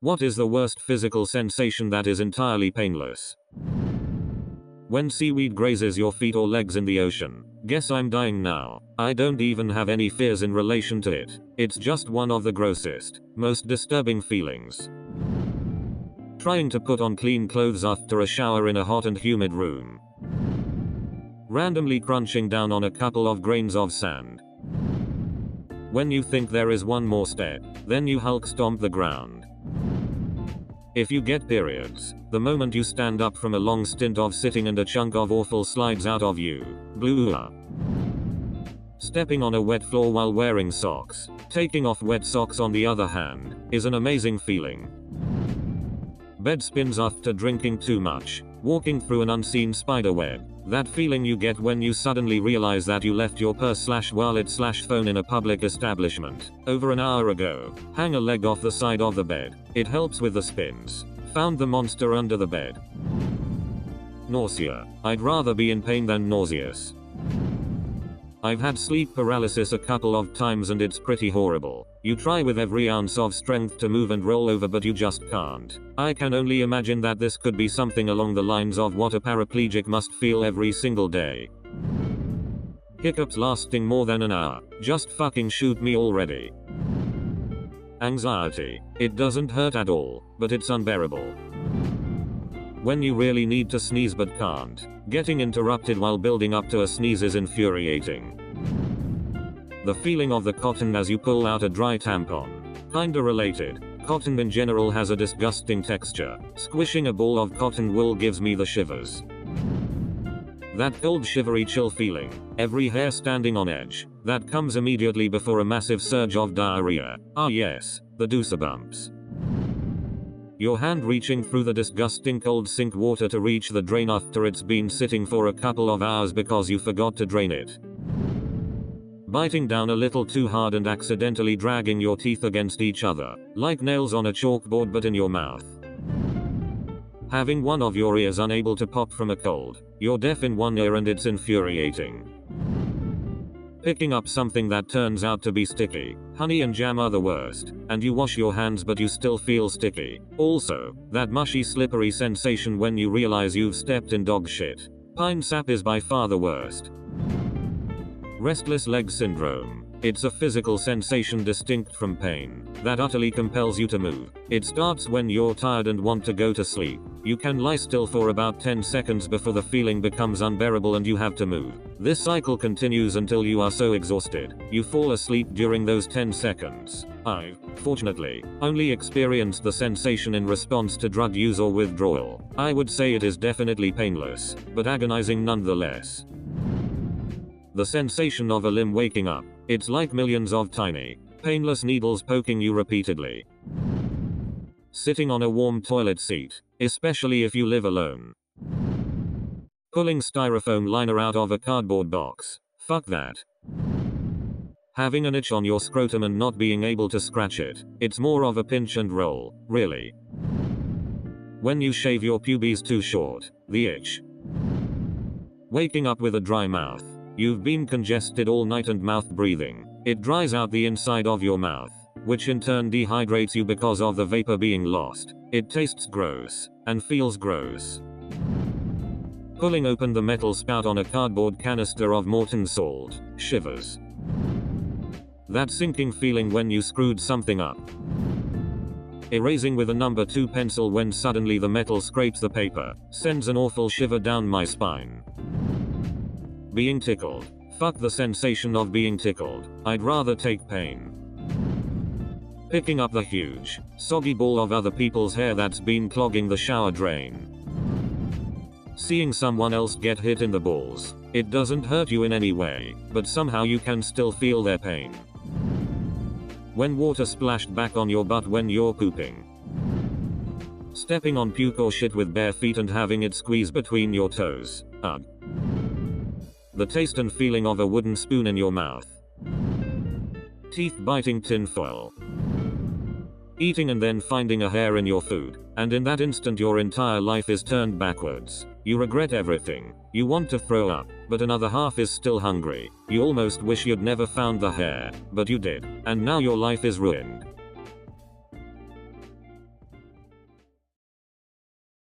What is the worst physical sensation that is entirely painless? When seaweed grazes your feet or legs in the ocean. Guess I'm dying now. I don't even have any fears in relation to it. It's just one of the grossest, most disturbing feelings. Trying to put on clean clothes after a shower in a hot and humid room. Randomly crunching down on a couple of grains of sand. When you think there is one more step, then you Hulk stomp the ground. If you get periods, the moment you stand up from a long stint of sitting and a chunk of awful slides out of you. Blue. Stepping on a wet floor while wearing socks, taking off wet socks on the other hand, is an amazing feeling. Bed spins after drinking too much, walking through an unseen spider web. That feeling you get when you suddenly realize that you left your purse/wallet/phone in a public establishment over an hour ago. Hang a leg off the side of the bed. It helps with the spins. Found the monster under the bed. Nausea. I'd rather be in pain than nauseous. I've had sleep paralysis a couple of times and it's pretty horrible. You try with every ounce of strength to move and roll over but you just can't. I can only imagine that this could be something along the lines of what a paraplegic must feel every single day. Hiccups lasting more than an hour. Just fucking shoot me already. Anxiety. It doesn't hurt at all, but it's unbearable. When you really need to sneeze but can't. Getting interrupted while building up to a sneeze is infuriating. The feeling of the cotton as you pull out a dry tampon. Kinda related. Cotton in general has a disgusting texture. Squishing a ball of cotton wool gives me the shivers. That cold shivery chill feeling. Every hair standing on edge. That comes immediately before a massive surge of diarrhea. Ah yes, the goosebumps. Your hand reaching through the disgusting cold sink water to reach the drain after it's been sitting for a couple of hours because you forgot to drain it. Biting down a little too hard and accidentally dragging your teeth against each other, like nails on a chalkboard but in your mouth. Having one of your ears unable to pop from a cold. You're deaf in one ear and it's infuriating. Picking up something that turns out to be sticky. Honey and jam are the worst, and you wash your hands but you still feel sticky. Also, that mushy slippery sensation when you realize you've stepped in dog shit. Pine sap is by far the worst. Restless leg syndrome. It's a physical sensation distinct from pain, that utterly compels you to move. It starts when you're tired and want to go to sleep. You can lie still for about 10 seconds before the feeling becomes unbearable and you have to move. This cycle continues until you are so exhausted, you fall asleep during those 10 seconds. I've, fortunately, only experienced the sensation in response to drug use or withdrawal. I would say it is definitely painless, but agonizing nonetheless. The sensation of a limb waking up. It's like millions of tiny, painless needles poking you repeatedly. Sitting on a warm toilet seat, especially if you live alone. Pulling styrofoam liner out of a cardboard box. Fuck that. Having an itch on your scrotum and not being able to scratch it. It's more of a pinch and roll, really. When you shave your pubes too short. The itch. Waking up with a dry mouth. You've been congested all night and mouth breathing. It dries out the inside of your mouth, which in turn dehydrates you because of the vapor being lost. It tastes gross, and feels gross. Pulling open the metal spout on a cardboard canister of molten salt. Shivers. That sinking feeling when you screwed something up. Erasing with a number 2 pencil when suddenly the metal scrapes the paper. Sends an awful shiver down my spine. Being tickled. Fuck the sensation of being tickled. I'd rather take pain. Picking up the huge, soggy ball of other people's hair that's been clogging the shower drain. Seeing someone else get hit in the balls. It doesn't hurt you in any way, but somehow you can still feel their pain. When water splashed back on your butt when you're pooping. Stepping on puke or shit with bare feet and having it squeeze between your toes. Ugh. The taste and feeling of a wooden spoon in your mouth. Teeth biting tinfoil. Eating and then finding a hair in your food, and in that instant your entire life is turned backwards. You regret everything. You want to throw up, but another half is still hungry. You almost wish you'd never found the hair, but you did, and now your life is ruined.